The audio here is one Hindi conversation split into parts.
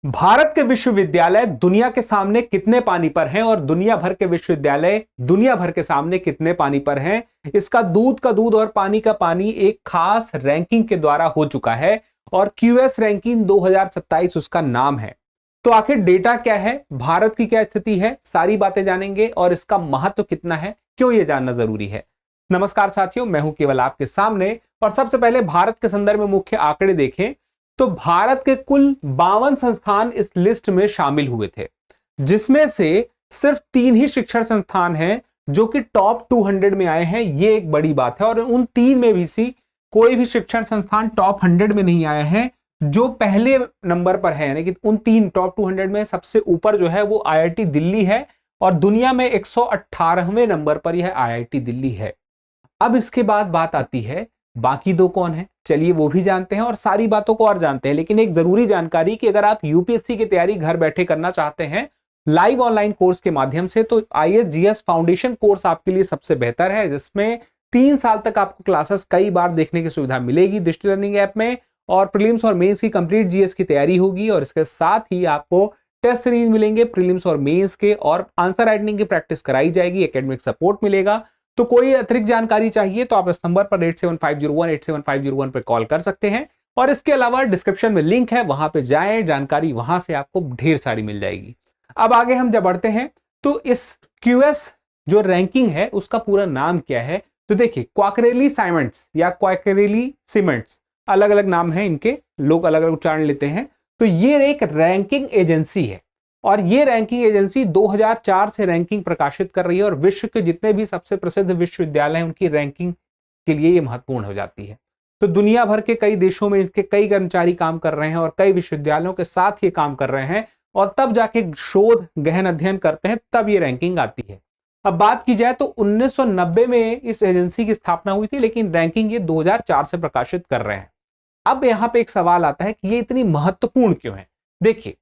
भारत के विश्वविद्यालय दुनिया के सामने कितने पानी पर हैं और दुनिया भर के विश्वविद्यालय दुनिया भर के सामने कितने पानी पर हैं, इसका दूध का दूध और पानी का पानी एक खास रैंकिंग के द्वारा हो चुका है और क्यूएस रैंकिंग 2027 उसका नाम है। तो आखिर डेटा क्या है, भारत की क्या स्थिति है, सारी बातें जानेंगे और इसका महत्व कितना है, क्यों यह जानना जरूरी है। नमस्कार साथियों, मैं हूं केवल आपके सामने और सबसे पहले भारत के संदर्भ में मुख्य आंकड़े देखें तो भारत के कुल 52 संस्थान इस लिस्ट में शामिल हुए थे, जिसमें से सिर्फ 3 ही शिक्षण संस्थान हैं जो कि टॉप 200 में आए हैं। ये एक बड़ी बात है और उन 3 में भी कोई भी शिक्षण संस्थान टॉप 100 में नहीं आए हैं। जो पहले नंबर पर है यानी कि उन 3 टॉप 200 में सबसे ऊपर जो है वो आईआईटी दिल्ली है और दुनिया में 118वें नंबर पर यह आईआईटी दिल्ली है। अब इसके बाद बात आती है बाकी 2 कौन है, चलिए वो भी जानते हैं और सारी बातों को और जानते हैं। लेकिन एक जरूरी जानकारी कि अगर आप यूपीएससी की तैयारी घर बैठे करना चाहते हैं लाइव ऑनलाइन कोर्स के माध्यम से, तो आईएसजीएस फाउंडेशन कोर्स आपके लिए सबसे बेहतर है, जिसमें 3 साल तक आपको क्लासेस कई बार देखने की सुविधा मिलेगी डिजिटल लर्निंग ऐप में और प्रीलिम्स और मेंस की कंप्लीट जीएस की तैयारी होगी और इसके साथ ही आपको टेस्ट सीरीज मिलेंगे प्रीलिम्स और मेंस के और आंसर राइटिंग की प्रैक्टिस कराई जाएगी, एकेडमिक सपोर्ट मिलेगा। तो कोई अतिरिक्त जानकारी चाहिए तो आप इस नंबर पर 8750187501 पर कॉल कर सकते हैं और इसके अलावा डिस्क्रिप्शन में लिंक है, वहां पे जाएं, जानकारी वहां से आपको ढेर सारी मिल जाएगी। अब आगे हम जब बढ़ते हैं तो इस क्यूएस जो रैंकिंग है उसका पूरा नाम क्या है, तो देखिए क्वाकरेली साइमेंट्स या क्वाकरेली सीमेंट्स, अलग अलग नाम है इनके, लोग अलग अलग उच्चारण लेते हैं। तो ये एक रैंकिंग एजेंसी है और ये रैंकिंग एजेंसी 2004 से रैंकिंग प्रकाशित कर रही है और विश्व के जितने भी सबसे प्रसिद्ध विश्वविद्यालय हैं उनकी रैंकिंग के लिए ये महत्वपूर्ण हो जाती है। तो दुनिया भर के कई देशों में इनके कई कर्मचारी काम कर रहे हैं और कई विश्वविद्यालयों के साथ ये काम कर रहे हैं और तब जाके शोध गहन अध्ययन करते हैं, तब ये रैंकिंग आती है। अब बात की जाए तो 1990 में इस एजेंसी की स्थापना हुई थी, लेकिन रैंकिंग ये 2004 से प्रकाशित कर रहे हैं। अब यहां पे एक सवाल आता है कि ये इतनी महत्वपूर्ण क्यों है। देखिए,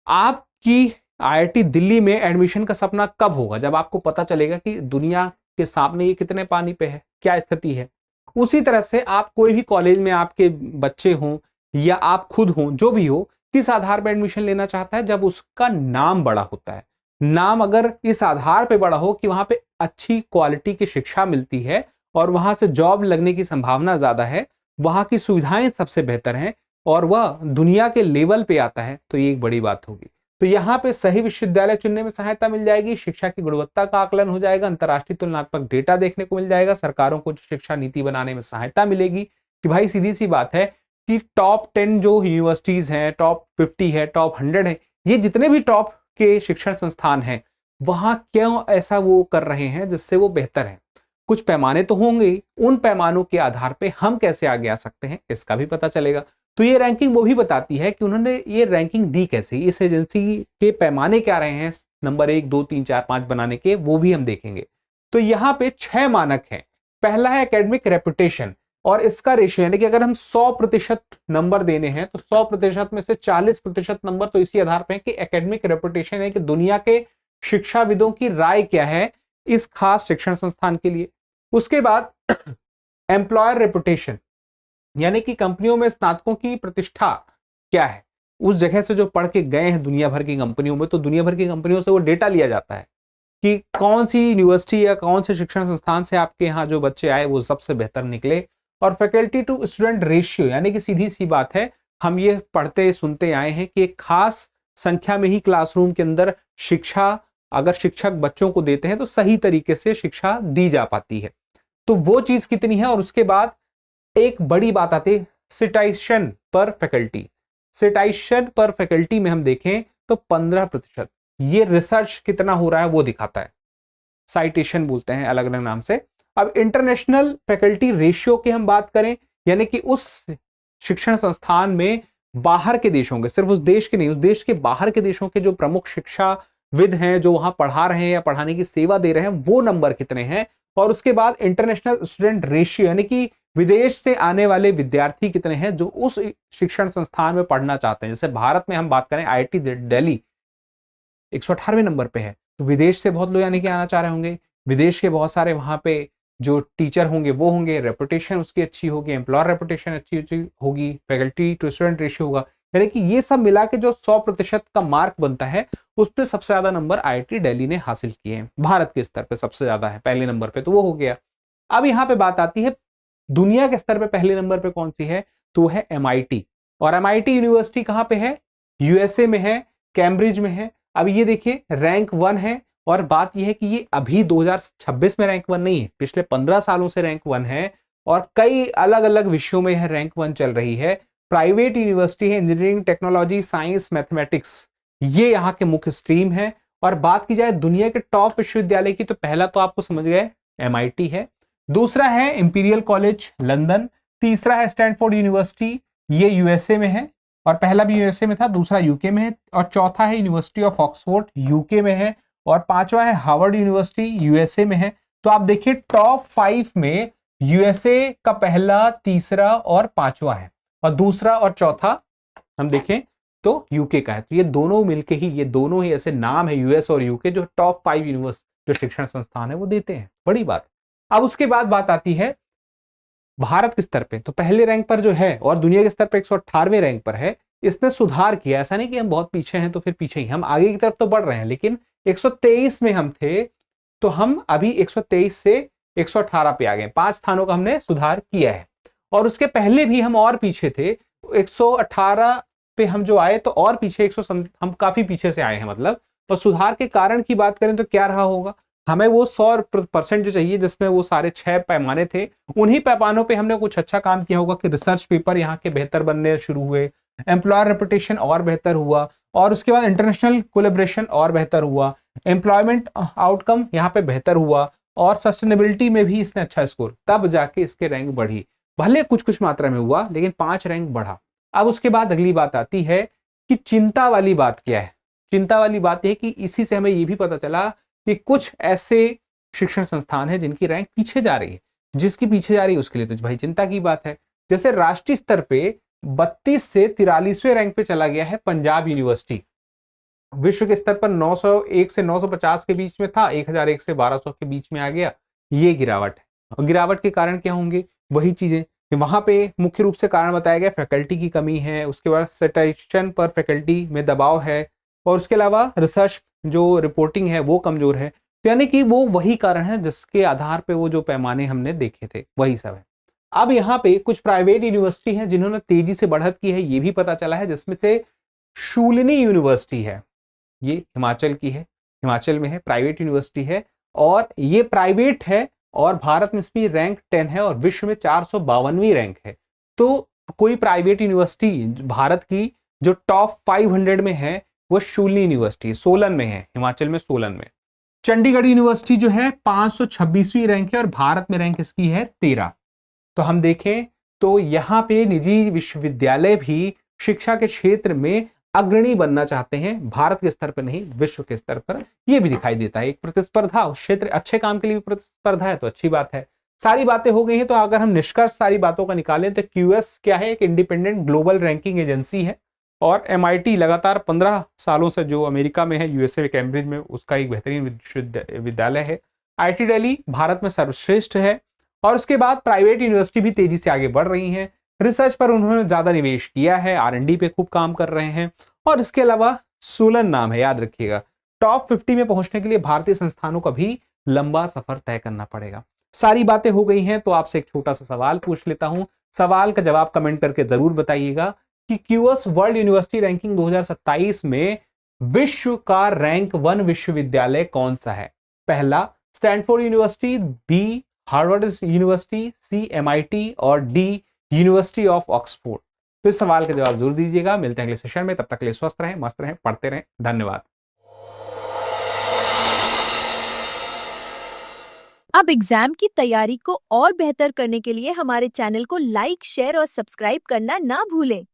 आपकी आईआईटी दिल्ली में एडमिशन का सपना कब होगा, जब आपको पता चलेगा कि दुनिया के सामने ये कितने पानी पे है, क्या स्थिति है। उसी तरह से आप कोई भी कॉलेज में आपके बच्चे हों या आप खुद हों, जो भी हो, किस आधार पर एडमिशन लेना चाहता है, जब उसका नाम बड़ा होता है। नाम अगर इस आधार पे बड़ा हो कि वहां पे अच्छी क्वालिटी की शिक्षा मिलती है और वहां से जॉब लगने की संभावना ज्यादा है, वहां की सुविधाएं सबसे बेहतर हैं और वह दुनिया के लेवल पे आता है, तो ये एक बड़ी बात होगी। तो यहाँ पे सही विश्वविद्यालय चुनने में सहायता मिल जाएगी, शिक्षा की गुणवत्ता का आकलन हो जाएगा, अंतर्राष्ट्रीय तुलनात्मक डेटा देखने को मिल जाएगा, सरकारों को शिक्षा नीति बनाने में सहायता मिलेगी कि भाई सीधी सी बात है कि टॉप 10 जो यूनिवर्सिटीज हैं, टॉप 50 है, टॉप 100 है, ये जितने भी टॉप के शिक्षण संस्थान हैं वहां क्यों ऐसा वो कर रहे हैं जिससे वो बेहतर है। कुछ पैमाने तो होंगे, उन पैमानों के आधार पे हम कैसे आगे आ सकते हैं इसका भी पता चलेगा। तो ये रैंकिंग वो भी बताती है कि उन्होंने ये रैंकिंग दी कैसे, इस एजेंसी के पैमाने क्या रहे हैं नंबर 1 2 3 4 5 बनाने के, वो भी हम देखेंगे। तो यहाँ पे 6 मानक हैं। पहला है एकेडमिक रेपुटेशन और इसका रेशियो यानी कि अगर हम 100% नंबर देने हैं तो 100% में से 40% नंबर तो इसी आधार पर है कि एकेडमिक रेपुटेशन है कि दुनिया के शिक्षाविदों की राय क्या है इस खास शिक्षण संस्थान के लिए। उसके बाद एम्प्लॉयर रेपुटेशन यानी कि कंपनियों में स्नातकों की प्रतिष्ठा क्या है, उस जगह से जो पढ़ के गए हैं दुनिया भर की कंपनियों में, तो दुनिया भर की कंपनियों से वो डेटा लिया जाता है कि कौन सी यूनिवर्सिटी या कौन से शिक्षण संस्थान से आपके यहाँ जो बच्चे आए वो सबसे बेहतर निकले। और फैकल्टी टू स्टूडेंट रेशियो यानी कि सीधी सी बात है, हम ये पढ़ते सुनते आए हैं कि एक खास संख्या में ही क्लासरूम के अंदर शिक्षा अगर शिक्षक बच्चों को देते हैं तो सही तरीके से शिक्षा दी जा पाती है। तो वो चीज कितनी है। और उसके बाद एक बड़ी बात आती है सिटाइशन पर फैकल्टी। सिटाइशन पर फैकल्टी में हम देखें तो 15%, ये रिसर्च कितना हो रहा है वो दिखाता है, साइटेशन बोलते हैं अलग अलग नाम से। अब इंटरनेशनल फैकल्टी रेशियो की हम बात करें यानी कि उस शिक्षण संस्थान में बाहर के देशों के, सिर्फ उस देश के नहीं, उस देश के बाहर के देशों के जो प्रमुख शिक्षाविद हैं जो वहां पढ़ा रहे हैं या पढ़ाने की सेवा दे रहे हैं वो नंबर कितने हैं। और उसके बाद इंटरनेशनल स्टूडेंट रेशियो यानी कि विदेश से आने वाले विद्यार्थी कितने हैं जो उस शिक्षण संस्थान में पढ़ना चाहते हैं। जैसे भारत में हम बात करें आईआईटी दिल्ली 118वें नंबर पे है, तो विदेश से बहुत लोग यानी कि आना चाह रहे होंगे, विदेश के बहुत सारे वहां पे जो टीचर होंगे वो होंगे, रेपुटेशन उसकी अच्छी होगी, एम्प्लॉयर रेपुटेशन अच्छी होगी, फैकल्टी टू स्टूडेंट रेशियो होगा, यानी कि ये सब मिला के जो 100% का मार्क बनता है उस पर सबसे ज्यादा नंबर IIT दिल्ली ने हासिल किए हैं। भारत के स्तर पे सबसे ज्यादा है, पहले नंबर पे तो वो हो गया। अब यहाँ पे बात आती है दुनिया के स्तर पे पहले नंबर पे कौन सी है, तो वो है MIT। और MIT यूनिवर्सिटी कहाँ पे है, USA में है, कैम्ब्रिज में है। अब ये देखिए रैंक 1 है, और बात यह है कि ये अभी 2026 में रैंक 1 नहीं है, पिछले 15 सालों से रैंक 1 है, और कई अलग अलग विषयों में यह रैंक 1 चल रही है। प्राइवेट यूनिवर्सिटी है, इंजीनियरिंग, टेक्नोलॉजी, साइंस, मैथमेटिक्स, ये यहाँ के मुख्य स्ट्रीम है। और बात की जाए दुनिया के टॉप विश्वविद्यालय की, तो पहला तो आपको समझ गए MIT है, दूसरा है इंपीरियल कॉलेज लंदन, तीसरा है स्टैनफोर्ड यूनिवर्सिटी, ये USA में है, और पहला भी USA में था, दूसरा UK में है, और चौथा है यूनिवर्सिटी ऑफ ऑक्सफोर्ड UK में है, और पांचवा है हार्वर्ड यूनिवर्सिटी USA में है। तो आप देखिए टॉप 5 में USA का पहला, तीसरा और पांचवा है, और दूसरा और चौथा हम देखें तो UK का है। तो ये दोनों मिलके ही, ये दोनों ही ऐसे नाम है US और UK जो टॉप 5 यूनिवर्सिटी जो शिक्षण संस्थान है वो देते हैं, बड़ी बात। अब उसके बाद बात आती है भारत के स्तर पे, तो पहले रैंक पर जो है और दुनिया के स्तर पे 118वें रैंक पर है। इसने सुधार किया, ऐसा नहीं कि हम बहुत पीछे हैं तो फिर पीछे ही, हम आगे की तरफ तो बढ़ रहे हैं, लेकिन 123 में हम थे तो हम अभी 123 से 118 पे आ गए, 5 स्थानों का हमने सुधार किया है। और उसके पहले भी हम और पीछे थे, 118 पे हम जो आए तो और पीछे हम काफी पीछे से आए हैं मतलब। तो सुधार के कारण की बात करें तो क्या रहा होगा, हमें वो 100% जो चाहिए जिसमें वो सारे 6 पैमाने थे, उन्हीं पैमानों पे हमने कुछ अच्छा काम किया होगा कि रिसर्च पेपर यहाँ के बेहतर बनने शुरू हुए, एम्प्लॉयर रेपुटेशन और बेहतर हुआ, और उसके बाद इंटरनेशनल कोलैबोरेशन और बेहतर हुआ, एम्प्लॉयमेंट आउटकम यहाँ पे बेहतर हुआ, और सस्टेनेबिलिटी में भी इसने अच्छा स्कोर, तब जाके इसके रैंक बढ़ी। भले कुछ कुछ मात्रा में हुआ लेकिन 5 रैंक बढ़ा। अब उसके बाद अगली बात आती है कि चिंता वाली बात क्या है। चिंता वाली बात यह है कि इसी से हमें यह भी पता चला कि कुछ ऐसे शिक्षण संस्थान है जिनकी रैंक पीछे जा रही है। जिसकी पीछे जा रही है उसके लिए तो भाई चिंता की बात है। जैसे राष्ट्रीय स्तर पे 32 से 43वें रैंक पे चला गया है पंजाब यूनिवर्सिटी। विश्व के स्तर पर 901 से 950 के बीच में था, 1001 से 1200 के बीच में आ गया, ये गिरावट है। और गिरावट के कारण क्या होंगे, वही चीजें कि वहां पे मुख्य रूप से कारण बताया गया फैकल्टी की कमी है, उसके बाद सिटेशन पर फैकल्टी में दबाव है, और उसके अलावा रिसर्च जो रिपोर्टिंग है वो कमजोर है। तो यानी कि वो वही कारण है जिसके आधार पे वो जो पैमाने हमने देखे थे वही सब है। अब यहाँ पे कुछ प्राइवेट यूनिवर्सिटी हैं जिन्होंने तेजी से बढ़त की है, ये भी पता चला है, जिसमें से शूलिनी यूनिवर्सिटी है, ये हिमाचल की है, हिमाचल में है, प्राइवेट यूनिवर्सिटी है, और ये प्राइवेट है, और भारत में इसकी रैंक 10 है, और विश्व में 452वीं रैंक है। तो कोई प्राइवेट यूनिवर्सिटी भारत की जो टॉप 500 में है वो शूलिनी यूनिवर्सिटी सोलन में है, हिमाचल में सोलन में। चंडीगढ़ यूनिवर्सिटी जो है 526वीं रैंक है, और भारत में रैंक इसकी है 13। तो हम देखें तो यहाँ पे निजी विश्वविद्यालय भी शिक्षा के क्षेत्र में अग्रणी बनना चाहते हैं, भारत के स्तर पर नहीं विश्व के स्तर पर। यह भी दिखाई देता है एक प्रतिस्पर्धा, उस क्षेत्र अच्छे काम के लिए भी प्रतिस्पर्धा है तो अच्छी बात है। सारी बातें हो गई हैं, तो अगर हम निष्कर्ष सारी बातों का निकालें तो QS क्या है, एक इंडिपेंडेंट ग्लोबल रैंकिंग एजेंसी है, और MIT लगातार 15 सालों से जो अमेरिका में है, USA कैम्ब्रिज में, उसका एक बेहतरीन विश्वविद्यालय है। IIT दिल्ली भारत में सर्वश्रेष्ठ है। और उसके बाद प्राइवेट यूनिवर्सिटी भी तेजी से आगे बढ़ रही हैं, रिसर्च पर उन्होंने ज्यादा निवेश किया है, R&D पे खूब काम कर रहे हैं। और इसके अलावा सोलन नाम है, याद रखिएगा। टॉप 50 में पहुंचने के लिए भारतीय संस्थानों का भी लंबा सफर तय करना पड़ेगा। सारी बातें हो गई हैं, तो आपसे एक छोटा सा सवाल पूछ लेता हूं, सवाल का जवाब कमेंट करके जरूर बताइएगा कि QS वर्ल्ड यूनिवर्सिटी रैंकिंग 2027 में विश्व का रैंक 1 विश्वविद्यालय कौन सा है। पहला Stanford university, B Harvard university, C MIT, और D यूनिवर्सिटी ऑफ ऑक्सफोर्ड। तो इस सवाल का जवाब जरूर दीजिएगा। मिलते हैं अगले सेशन में, तब तक के लिए स्वस्थ रहें, मस्त रहें, पढ़ते रहें। धन्यवाद। अब एग्जाम की तैयारी को और बेहतर करने के लिए हमारे चैनल को लाइक, शेयर और सब्सक्राइब करना ना भूलें।